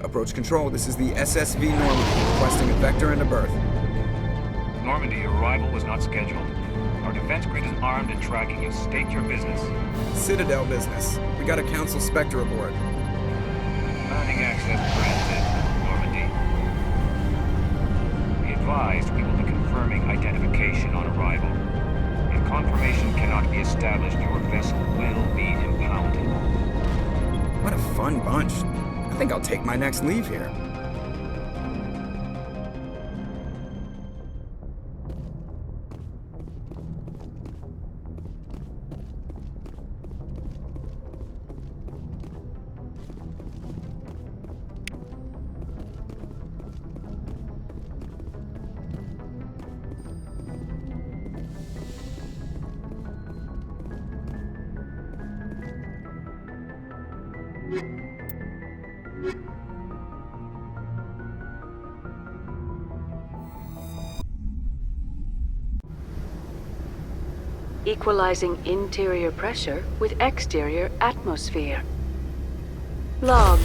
Approach control, this is the SSV Normandy, requesting a vector and a berth. Normandy, your arrival was not scheduled. Our defense grid is armed and tracking you. State your business. Citadel business. We got a Council Spectre aboard. Landing access granted, Normandy. Be advised, we will be confirming identification on arrival. If confirmation cannot be established, your vessel will be impounded. What a fun bunch. I think I'll take my next leave here. Equalizing interior pressure with exterior atmosphere. Logged.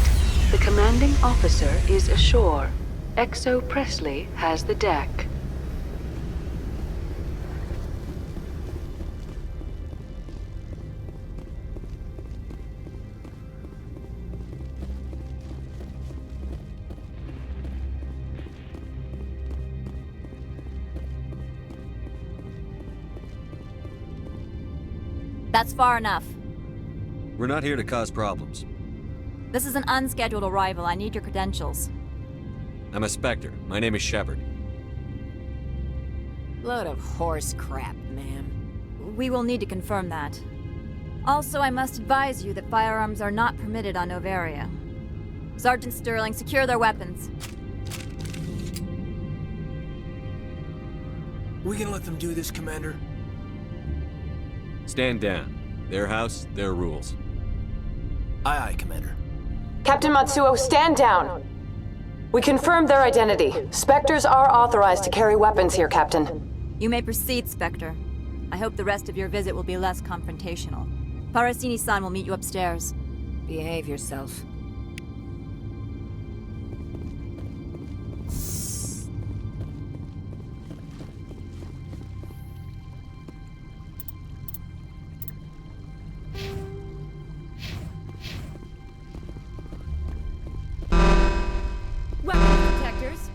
The commanding officer is ashore. XO Presley has the deck. That's far enough. We're not here to cause problems. This is an unscheduled arrival. I need your credentials. I'm a Spectre. My name is Shepard. Load of horse crap, ma'am. We will need to confirm that. Also, I must advise you that firearms are not permitted on Noveria. Sergeant Sterling, secure their weapons. We can let them do this, Commander. Stand down. Their house, their rules. Aye, aye, Commander. Captain Matsuo, stand down! We confirmed their identity. Spectres are authorized to carry weapons here, Captain. You may proceed, Spectre. I hope the rest of your visit will be less confrontational. Parasini-san will meet you upstairs. Behave yourself.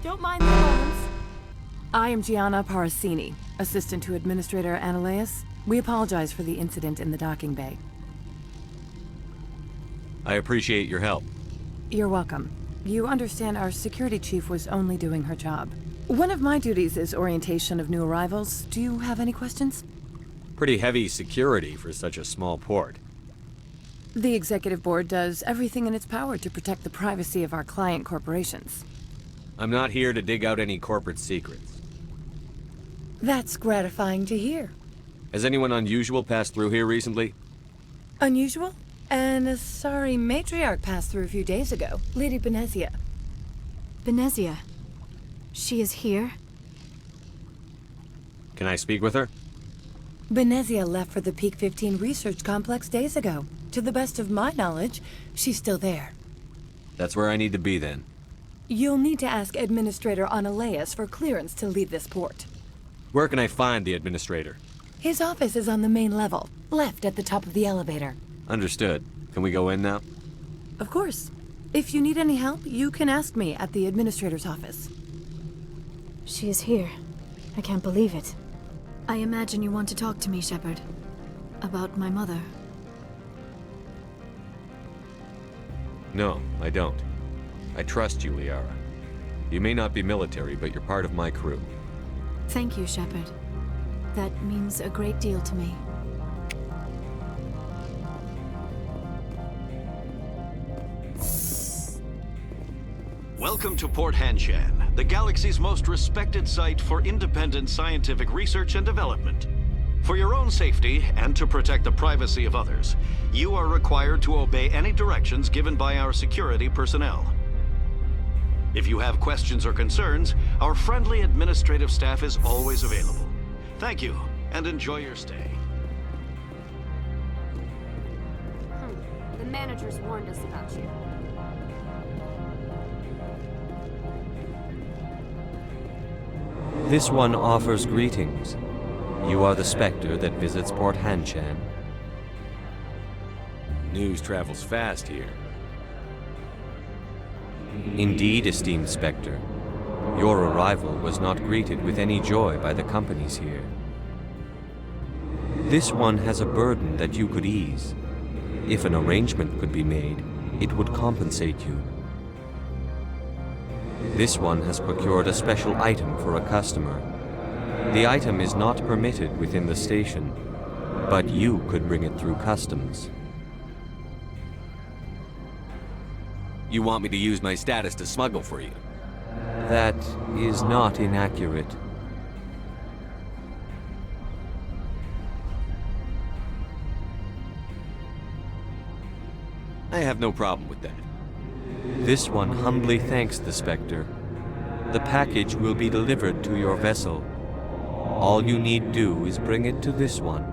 Don't mind the phones. I am Gianna Parasini, assistant to Administrator Ananias. We apologize for the incident in the docking bay. I appreciate your help. You're welcome. You understand our security chief was only doing her job. One of my duties is orientation of new arrivals. Do you have any questions? Pretty heavy security for such a small port. The executive board does everything in its power to protect the privacy of our client corporations. I'm not here to dig out any corporate secrets. That's gratifying to hear. Has anyone unusual passed through here recently? Unusual? And a sorry matriarch passed through a few days ago. Lady Benezia. Benezia? She is here? Can I speak with her? Benezia left for the Peak 15 research complex days ago. To the best of my knowledge, she's still there. That's where I need to be then. You'll need to ask Administrator Ananias for clearance to leave this port. Where can I find the Administrator? His office is on the main level, left at the top of the elevator. Understood. Can we go in now? Of course. If you need any help, you can ask me at the Administrator's office. She is here. I can't believe it. I imagine you want to talk to me, Shepard. About my mother. No, I don't. I trust you, Liara. You may not be military, but you're part of my crew. Thank you, Shepard. That means a great deal to me. Welcome to Port Hanshan, the galaxy's most respected site for independent scientific research and development. For your own safety and to protect the privacy of others, you are required to obey any directions given by our security personnel. If you have questions or concerns, our friendly administrative staff is always available. Thank you, and enjoy your stay. The managers warned us about you. This one offers greetings. You are the Spectre that visits Port Hanshan. News travels fast here. Indeed, esteemed Spectre. Your arrival was not greeted with any joy by the companies here. This one has a burden that you could ease. If an arrangement could be made, it would compensate you. This one has procured a special item for a customer. The item is not permitted within the station, but you could bring it through customs. You want me to use my status to smuggle for you? That is not inaccurate. I have no problem with that. This one humbly thanks the Spectre. The package will be delivered to your vessel. All you need do is bring it to this one.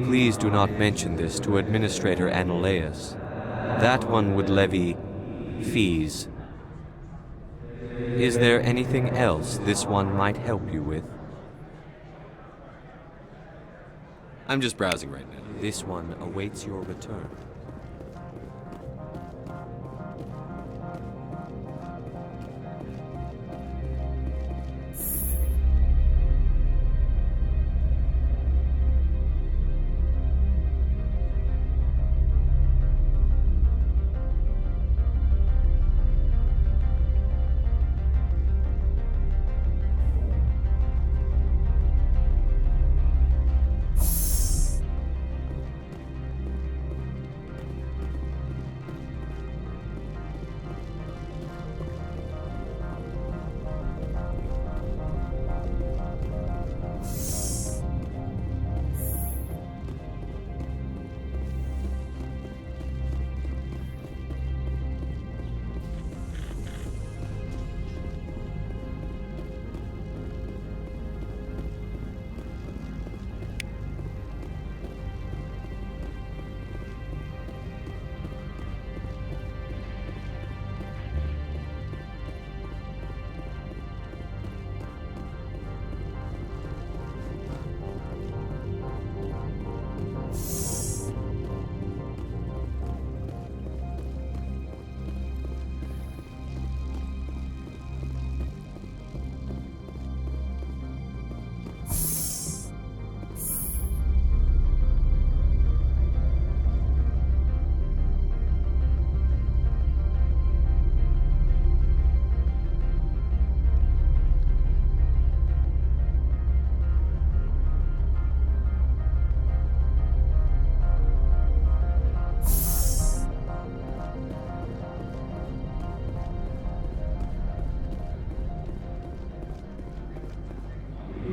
Please do not mention this to Administrator Annaleus. That one would levy fees. Is there anything else this one might help you with? I'm just browsing right now. This one awaits your return.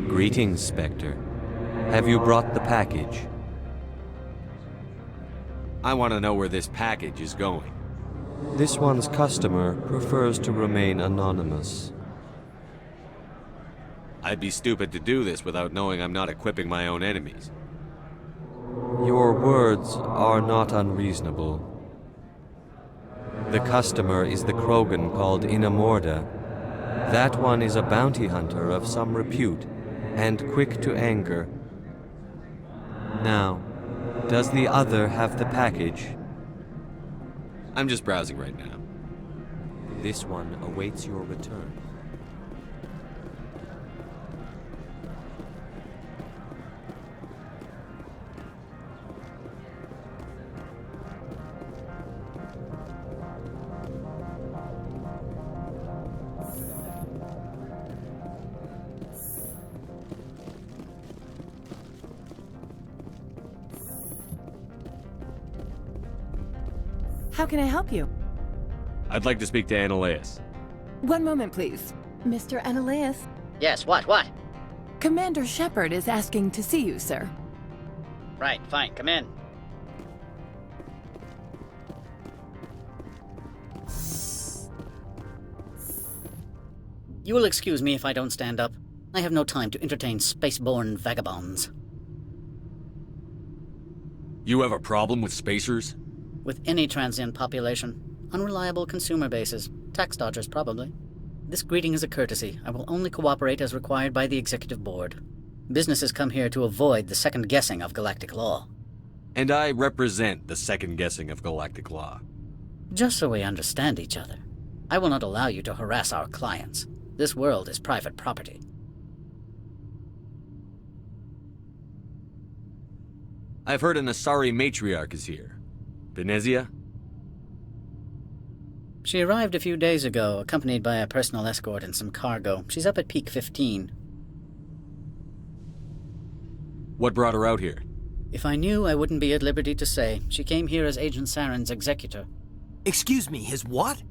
Greetings, Spectre. Have you brought the package? I want to know where this package is going. This one's customer prefers to remain anonymous. I'd be stupid to do this without knowing I'm not equipping my own enemies. Your words are not unreasonable. The customer is the Krogan called Inamorda. That one is a bounty hunter of some repute, and quick to anger. Now, does the other have the package? I'm just browsing right now. This one awaits your return. How can I help you? I'd like to speak to Annaleas. One moment, please. Mr. Annaleas? Yes, what? Commander Shepard is asking to see you, sir. Right, fine, come in. You will excuse me if I don't stand up. I have no time to entertain spaceborne vagabonds. You have a problem with spacers? With any transient population. Unreliable consumer bases. Tax dodgers, probably. This greeting is a courtesy. I will only cooperate as required by the Executive Board. Businesses come here to avoid the second-guessing of galactic law. And I represent the second-guessing of galactic law. Just so we understand each other, I will not allow you to harass our clients. This world is private property. I've heard an Asari matriarch is here. Benezia? She arrived a few days ago, accompanied by a personal escort and some cargo. She's up at peak 15. What brought her out here? If I knew, I wouldn't be at liberty to say. She came here as Agent Saren's executor. Excuse me, his what?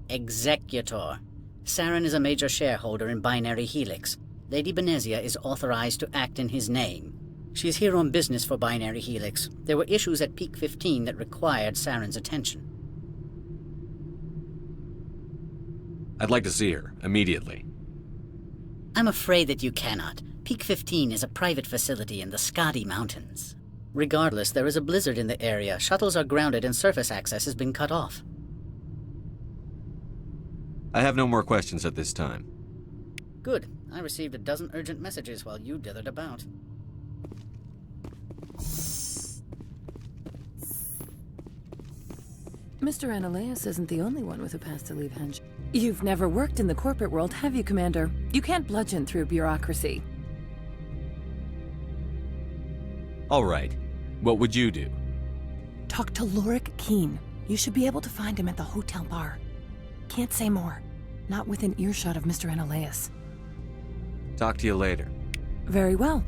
Executor. Saren is a major shareholder in Binary Helix. Lady Benezia is authorized to act in his name. She is here on business for Binary Helix. There were issues at peak 15 that required Saren's attention. I'd like to see her, immediately. I'm afraid that you cannot. Peak 15 is a private facility in the Skadi Mountains. Regardless, there is a blizzard in the area. Shuttles are grounded and surface access has been cut off. I have no more questions at this time. Good. I received a dozen urgent messages while you dithered about. Mr. Annaleas isn't the only one with a past to leave Henge. You've never worked in the corporate world, have you, Commander? You can't bludgeon through bureaucracy. All right. What would you do? Talk to Lorik Keen. You should be able to find him at the hotel bar. Can't say more. Not within earshot of Mr. Annaleas. Talk to you later. Very well.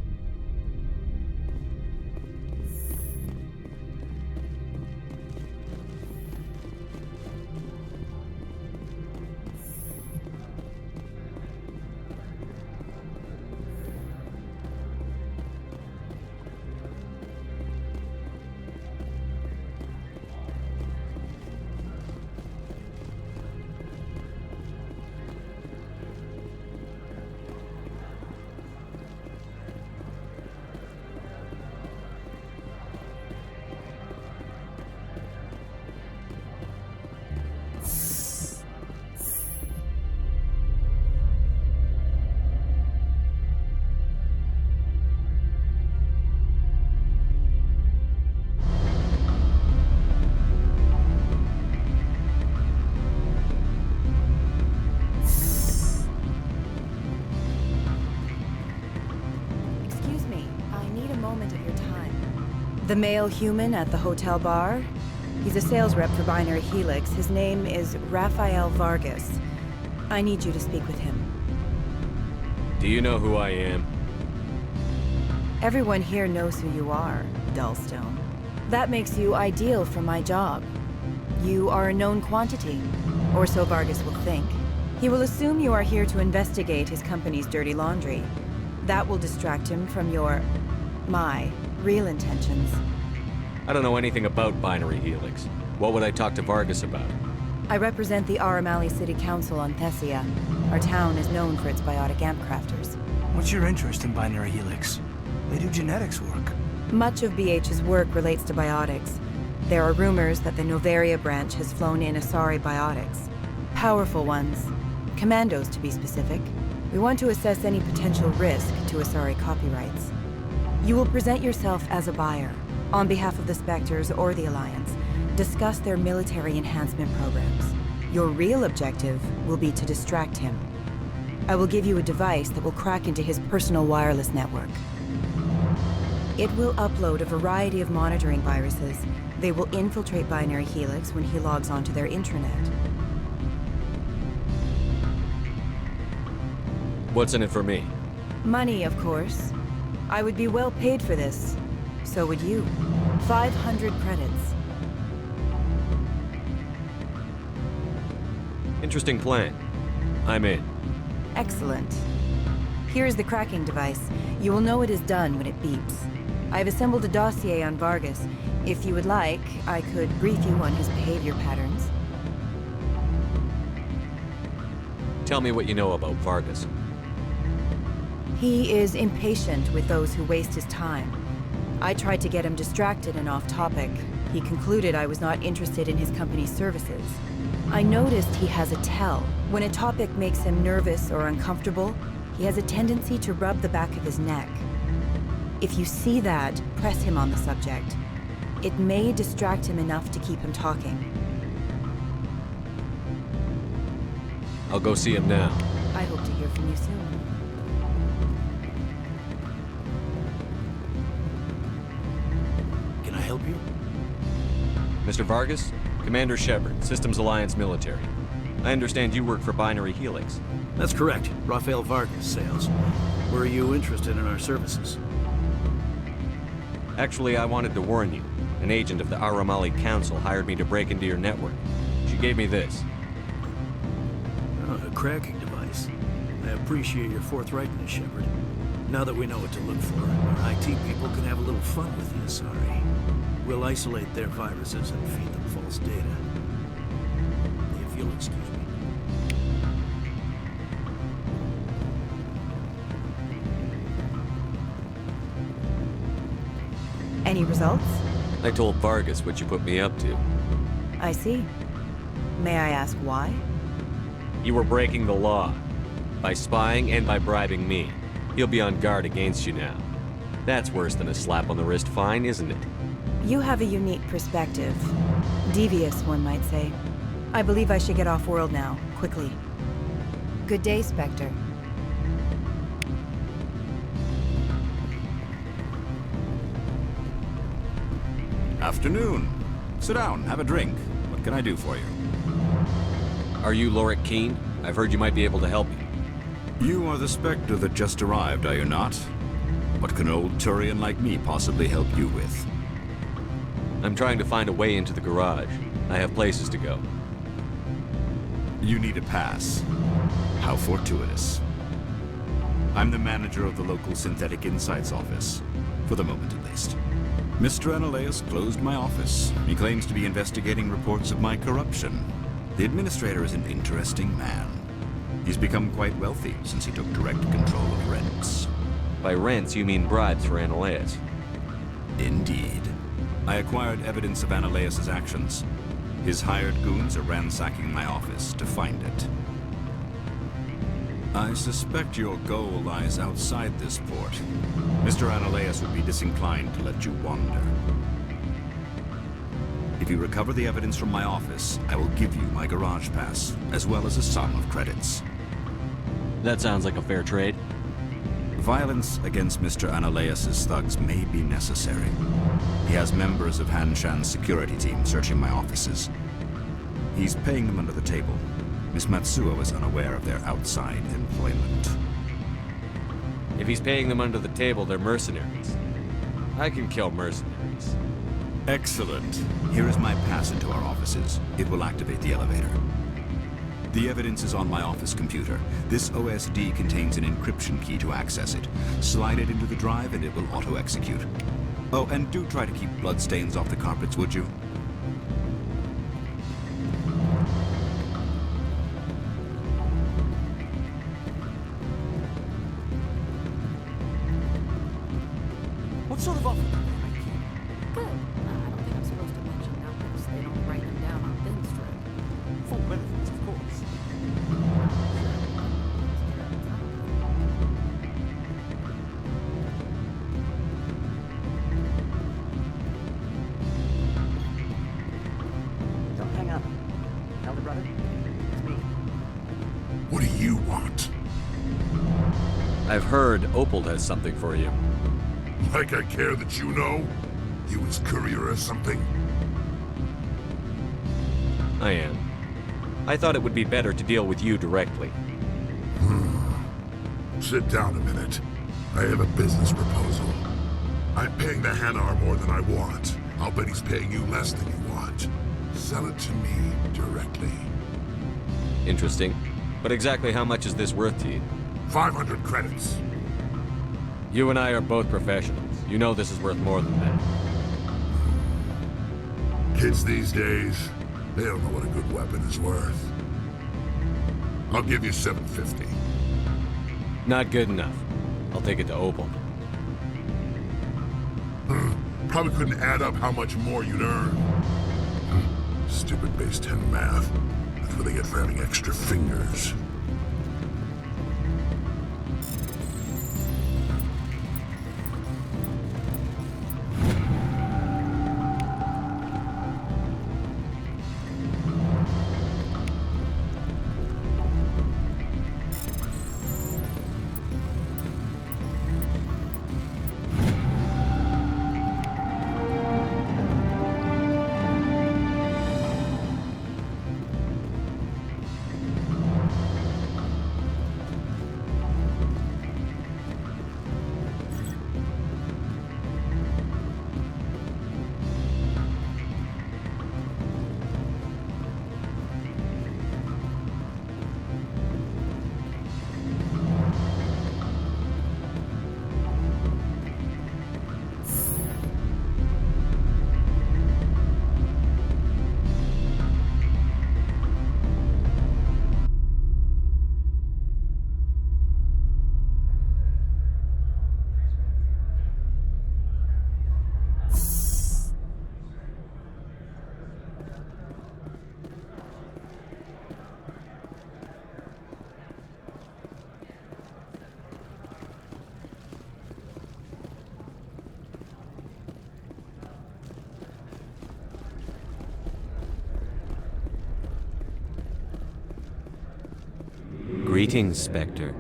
The male human at the hotel bar? He's a sales rep for Binary Helix. His name is Rafael Vargas. I need you to speak with him. Do you know who I am? Everyone here knows who you are, Dullstone. That makes you ideal for my job. You are a known quantity, or so Vargas will think. He will assume you are here to investigate his company's dirty laundry. That will distract him from my real intentions. I don't know anything about Binary Helix. What would I talk to Vargas about? I represent the Aramali City Council on Thessia. Our town is known for its biotic amp crafters. What's your interest in Binary Helix? They do genetics work. Much of BH's work relates to biotics. There are rumors that the Noveria branch has flown in Asari biotics. Powerful ones. Commandos, to be specific. We want to assess any potential risk to Asari copyrights. You will present yourself as a buyer, on behalf of the Spectres or the Alliance. Discuss their military enhancement programs. Your real objective will be to distract him. I will give you a device that will crack into his personal wireless network. It will upload a variety of monitoring viruses. They will infiltrate Binary Helix when he logs onto their intranet. What's in it for me? Money, of course. I would be well paid for this. So would you. 500 credits. Interesting plan. I'm in. Excellent. Here is the cracking device. You will know it is done when it beeps. I've assembled a dossier on Vargas. If you would like, I could brief you on his behavior patterns. Tell me what you know about Vargas. He is impatient with those who waste his time. I tried to get him distracted and off topic. He concluded I was not interested in his company's services. I noticed he has a tell. When a topic makes him nervous or uncomfortable, he has a tendency to rub the back of his neck. If you see that, press him on the subject. It may distract him enough to keep him talking. I'll go see him now. I hope to hear from you soon. Can I help you? Mr. Vargas? Commander Shepard, Systems Alliance Military. I understand you work for Binary Helix. That's correct. Rafael Vargas, sales. Were you interested in our services? Actually, I wanted to warn you. An agent of the Aramali Council hired me to break into your network. She gave me this. Oh, a cracking device. I appreciate your forthrightness, Shepard. Now that we know what to look for, our IT people can have a little fun with the Asari. We'll isolate their viruses and feed them false data. If you'll excuse me. Any results? I told Vargas what you put me up to. I see. May I ask why? You were breaking the law. By spying and by bribing me. He'll be on guard against you now. That's worse than a slap on the wrist fine, isn't it? You have a unique perspective. Devious, one might say. I believe I should get off-world now, quickly. Good day, Spectre. Afternoon. Sit down, have a drink. What can I do for you? Are you Lorik Keen? I've heard you might be able to help me. You are the Spectre that just arrived, are you not? What can old Turian like me possibly help you with? I'm trying to find a way into the garage. I have places to go. You need a pass. How fortuitous. I'm the manager of the local Synthetic Insights office. For the moment, at least. Mr. Analaeus closed my office. He claims to be investigating reports of my corruption. The administrator is an interesting man. He's become quite wealthy since he took direct control of rents. By rents, you mean bribes for Analaeus? Indeed. I acquired evidence of Analaeus' actions. His hired goons are ransacking my office to find it. I suspect your goal lies outside this port. Mr. Analaeus would be disinclined to let you wander. If you recover the evidence from my office, I will give you my garage pass, as well as a sum of credits. That sounds like a fair trade. Violence against Mr. Analaeus' thugs may be necessary. He has members of Hanshan's security team searching my offices. He's paying them under the table. Miss Matsuo is unaware of their outside employment. If he's paying them under the table, they're mercenaries. I can kill mercenaries. Excellent. Here is my pass into our offices. It will activate the elevator. The evidence is on my office computer. This OSD contains an encryption key to access it. Slide it into the drive and it will auto-execute. Oh, and do try to keep bloodstains off the carpets, would you? What sort of offer did they make you? Good. I don't think I'm supposed to mention numbers. They don't write them down on thin strip. Full benefits, of course. Don't hang up. Elder brother, it's me. What do you want? I've heard Opal has something for you. Like I care that you know? You his courier or something? I am. I thought it would be better to deal with you directly. Sit down a minute. I have a business proposal. I'm paying the Hanar more than I want. I'll bet he's paying you less than you want. Sell it to me directly. Interesting. But exactly how much is this worth to you? 500 credits. You and I are both professionals. You know this is worth more than that. Kids these days, they don't know what a good weapon is worth. I'll give you 750. Not good enough. I'll take it to Opal. Probably couldn't add up how much more you'd earn. Stupid base 10 math. That's what they get for having extra fingers. Greetings, Spectre.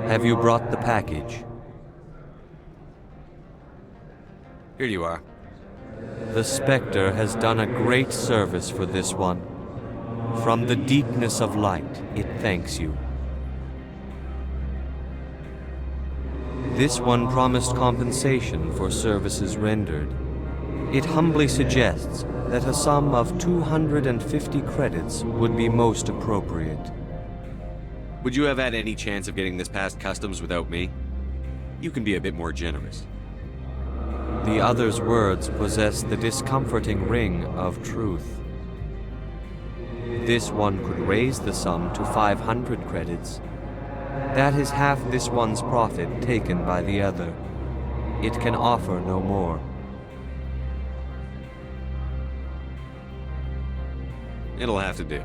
Have you brought the package? Here you are. The Spectre has done a great service for this one. From the deepness of light, it thanks you. This one promised compensation for services rendered. It humbly suggests that a sum of 250 credits would be most appropriate. Would you have had any chance of getting this past customs without me? You can be a bit more generous. The other's words possess the discomforting ring of truth. This one could raise the sum to 500 credits. That is half this one's profit taken by the other. It can offer no more. It'll have to do.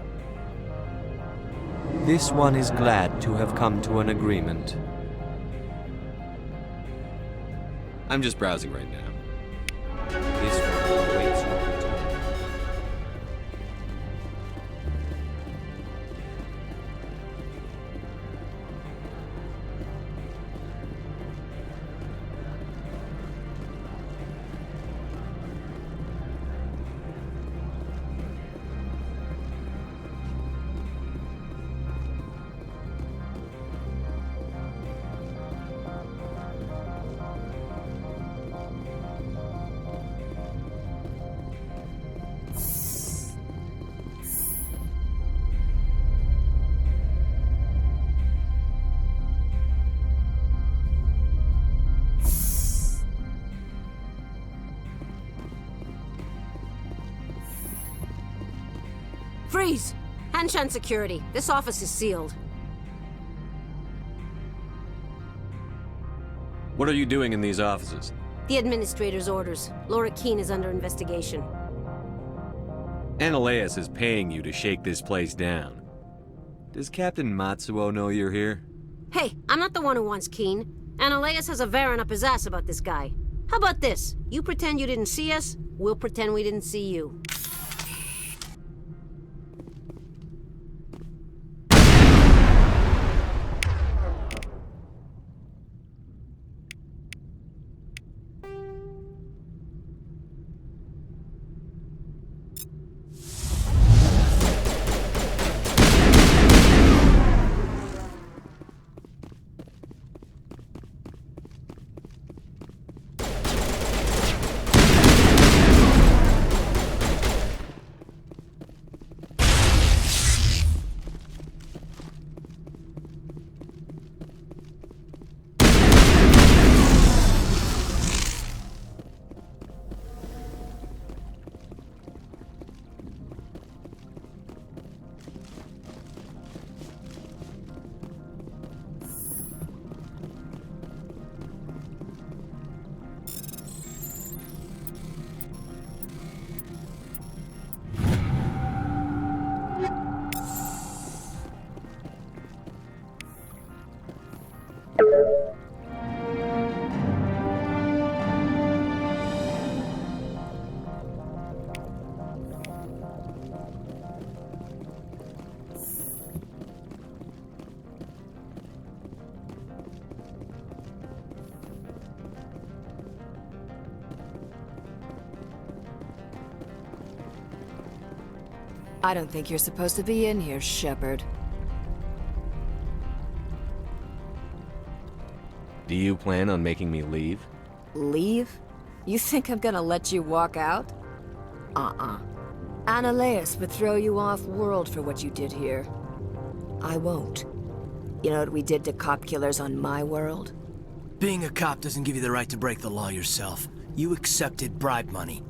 This one is glad to have come to an agreement. I'm just browsing right now. This one awaits your return. Freeze! Hanshan security. This office is sealed. What are you doing in these offices? The administrator's orders. Laura Keene is under investigation. Analeus is paying you to shake this place down. Does Captain Matsuo know you're here? Hey, I'm not the one who wants Keene. Analeus has a Varen up his ass about this guy. How about this? You pretend you didn't see us, we'll pretend we didn't see you. I don't think you're supposed to be in here, Shepard. Do you plan on making me leave? Leave? You think I'm gonna let you walk out? Annaleus would throw you off-world for what you did here. I won't. You know what we did to cop killers on my world? Being a cop doesn't give you the right to break the law yourself. You accepted bribe money.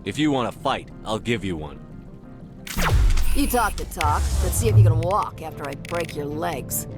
If you want to fight, I'll give you one. You talk the talk. Let's see if you can walk after I break your legs.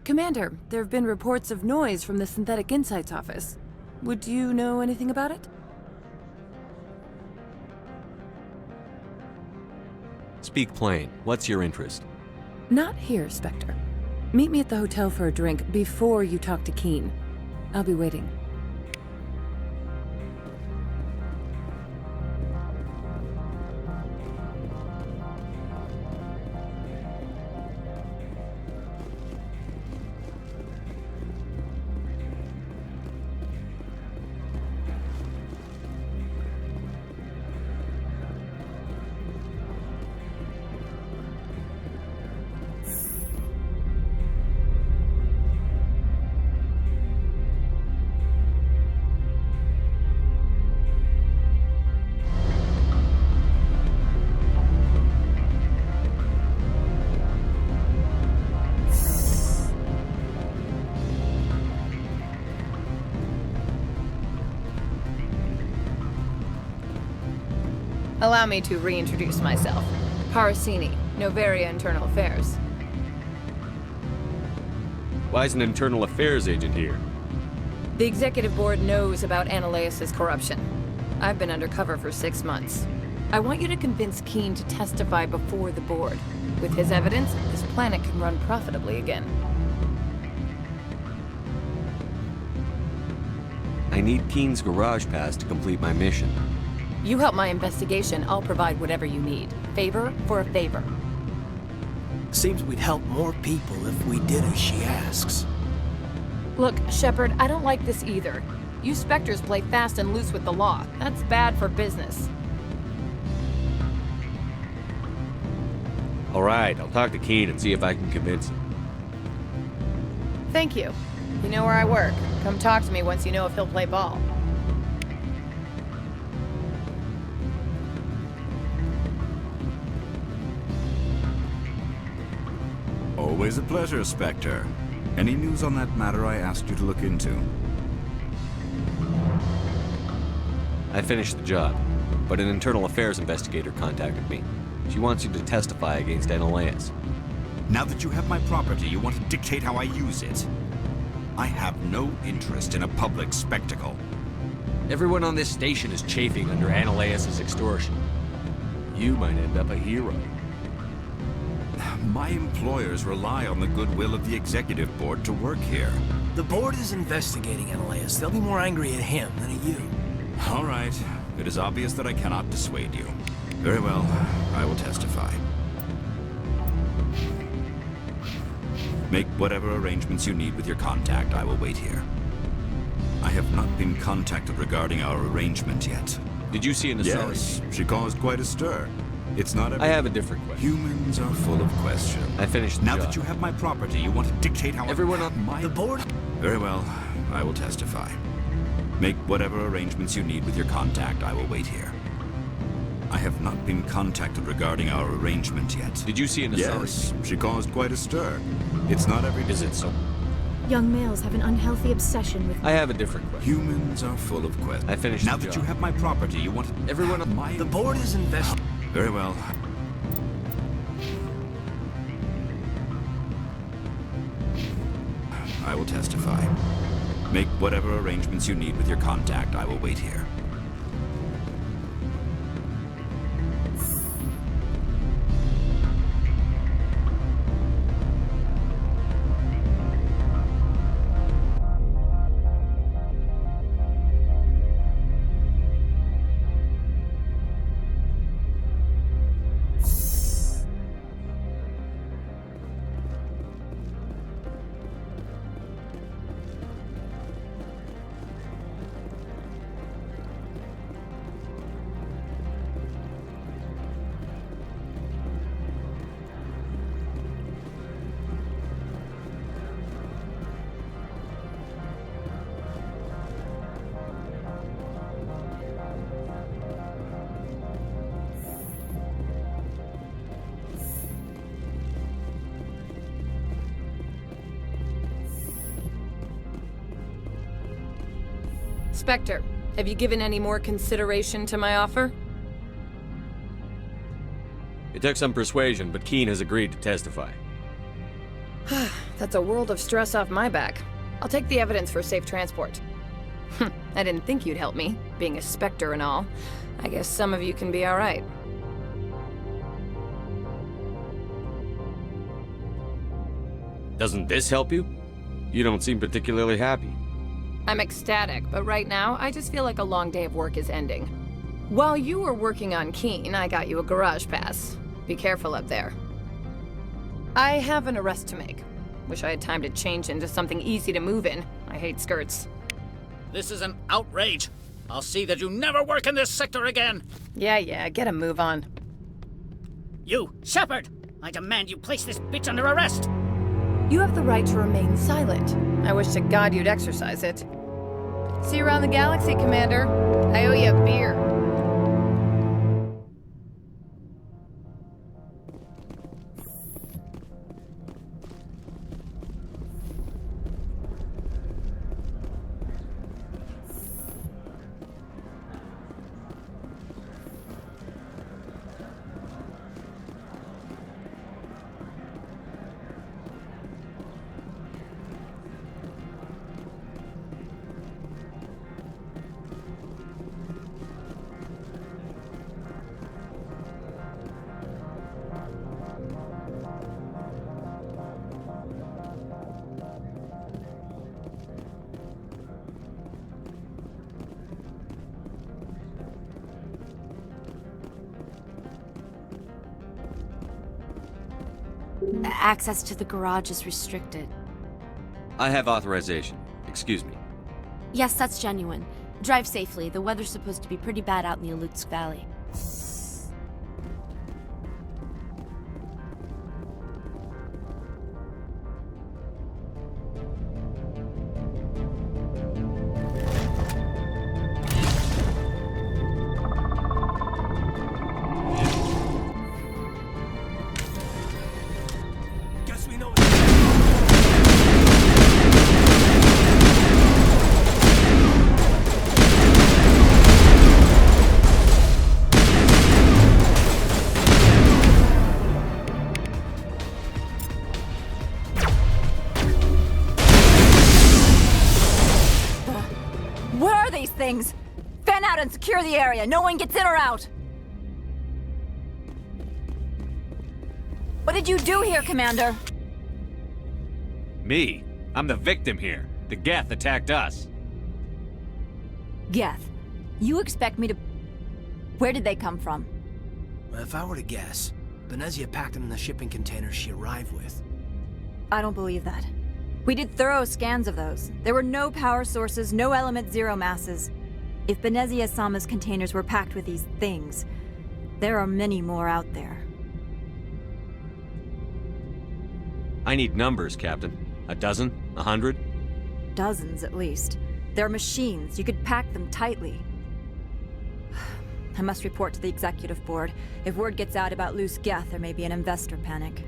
Commander, there have been reports of noise from the Synthetic Insights office. Would you know anything about it? Speak plain. What's your interest? Not here, Spectre. Meet me at the hotel for a drink before you talk to Keen. I'll be waiting. Allow me to reintroduce myself. Parasini, Noveria Internal Affairs. Why is an internal affairs agent here? The executive board knows about Ananias' corruption. I've been undercover for 6 months. I want you to convince Keen to testify before the board. With his evidence, this planet can run profitably again. I need Keen's garage pass to complete my mission. You help my investigation, I'll provide whatever you need. Favor for a favor. Seems we'd help more people if we did as she asks. Look, Shepard, I don't like this either. You Spectres play fast and loose with the law. That's bad for business. All right, I'll talk to Keen and see if I can convince him. Thank you. You know where I work. Come talk to me once you know if he'll play ball. Always a pleasure, Spectre. Any news on that matter I asked you to look into? I finished the job, but an internal affairs investigator contacted me. She wants you to testify against Ananias. Now that you have my property, you want to dictate how I use it. I have no interest in a public spectacle. Everyone on this station is chafing under Ananias' extortion. You might end up a hero. My employers rely on the goodwill of the executive board to work here. The board is investigating Ananias. They'll be more angry at him than at you. All right. It is obvious that I cannot dissuade you. Very well. I will testify. Make whatever arrangements you need with your contact. I will wait here. I have not been contacted regarding our arrangement yet. Did you see an assault? Yes, she caused quite a stir. It's not every... I have a different question. Humans are full of questions. I finished the Now job. that you have my property, you want to dictate how Everyone on my... The board? Very well. I will testify. Make whatever arrangements you need with your contact. I will wait here. I have not been contacted regarding our arrangement yet. Did you see an assault? Yes, she caused quite a stir. It's not every... Is it so? Young males have an unhealthy obsession with... I have a different question. Humans are full of questions. I finished Now the that job. you have my property, you want to... Everyone on my... The board is investigating... Very well. I will testify. Make whatever arrangements you need with your contact. I will wait here. Spectre, have you given any more consideration to my offer? It took some persuasion, but Keen has agreed to testify. That's a world of stress off my back. I'll take the evidence for safe transport. I didn't think you'd help me, being a Spectre and all. I guess some of you can be alright. Doesn't this help you? You don't seem particularly happy. I'm ecstatic, but right now, I just feel like a long day of work is ending. While you were working on Keen, I got you a garage pass. Be careful up there. I have an arrest to make. Wish I had time to change into something easy to move in. I hate skirts. This is an outrage. I'll see that you never work in this sector again. Yeah, get a move on. You, Shepard! I demand you place this bitch under arrest! You have the right to remain silent. I wish to God you'd exercise it. See you around the galaxy, Commander. I owe you a beer. Access to the garage is restricted. I have authorization. Excuse me. Yes, that's genuine. Drive safely. The weather's supposed to be pretty bad out in the Alutsk Valley. Things! Fan out and secure the area. No one gets in or out. What did you do here, Commander? Me? I'm the victim here. The Geth attacked us. Geth? You expect me to... Where did they come from? If I were to guess, Venezia packed them in the shipping containers she arrived with. I don't believe that. We did thorough scans of those. There were no power sources, no element zero masses. If Venezia-sama's containers were packed with these things, there are many more out there. I need numbers, Captain. A dozen? 100? Dozens, at least. They're machines. You could pack them tightly. I must report to the executive board. If word gets out about loose Geth, there may be an investor panic.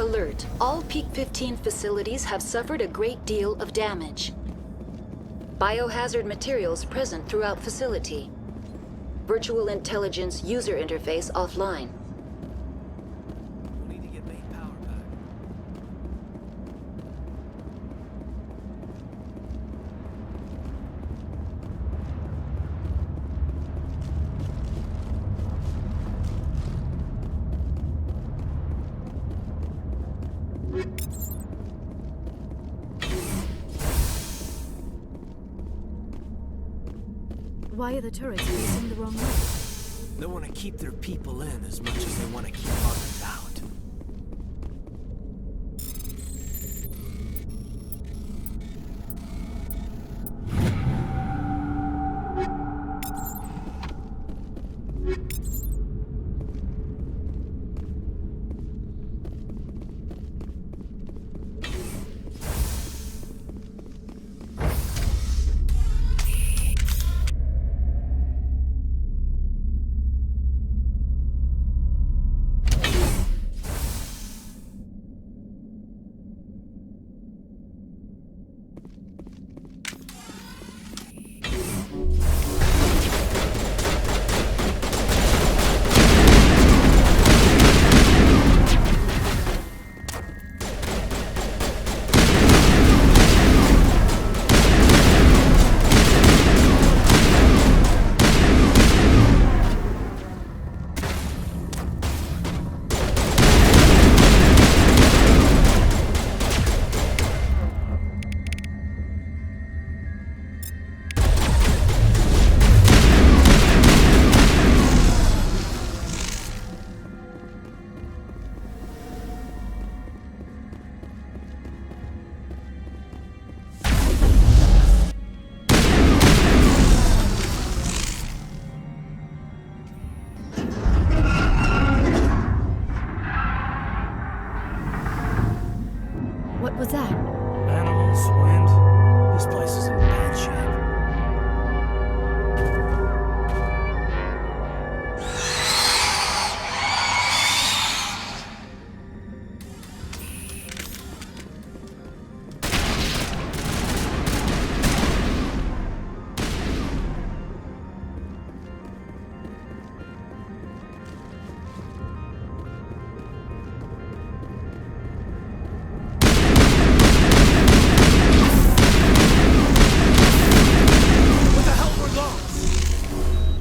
Alert. All Peak 15 facilities have suffered a great deal of damage. Biohazard materials present throughout facility. Virtual intelligence user interface offline. We need to get main power back. Why are the turrets facing the wrong way? They want to keep their people in as much as they want to keep others out. What was that? Animals, wind. This place is in bad shape.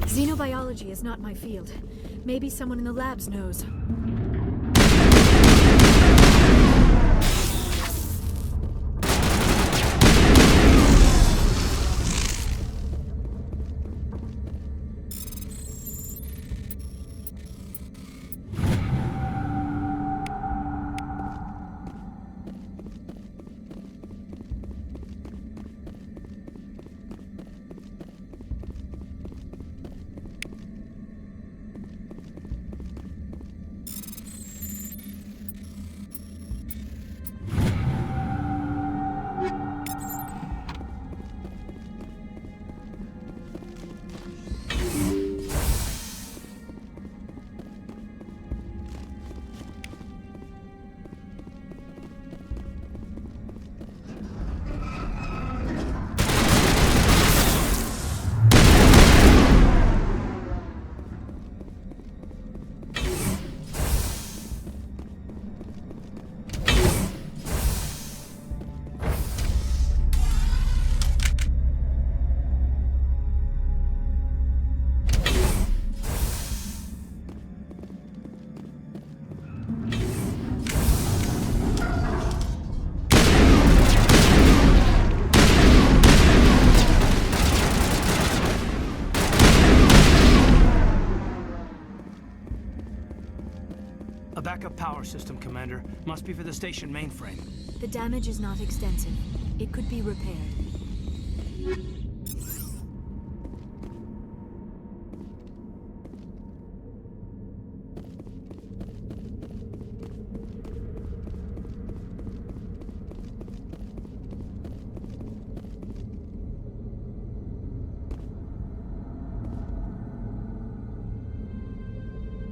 Xenobiology is not my field. Maybe someone in the labs knows. A backup power system, Commander. Must be for the station mainframe. The damage is not extensive. It could be repaired.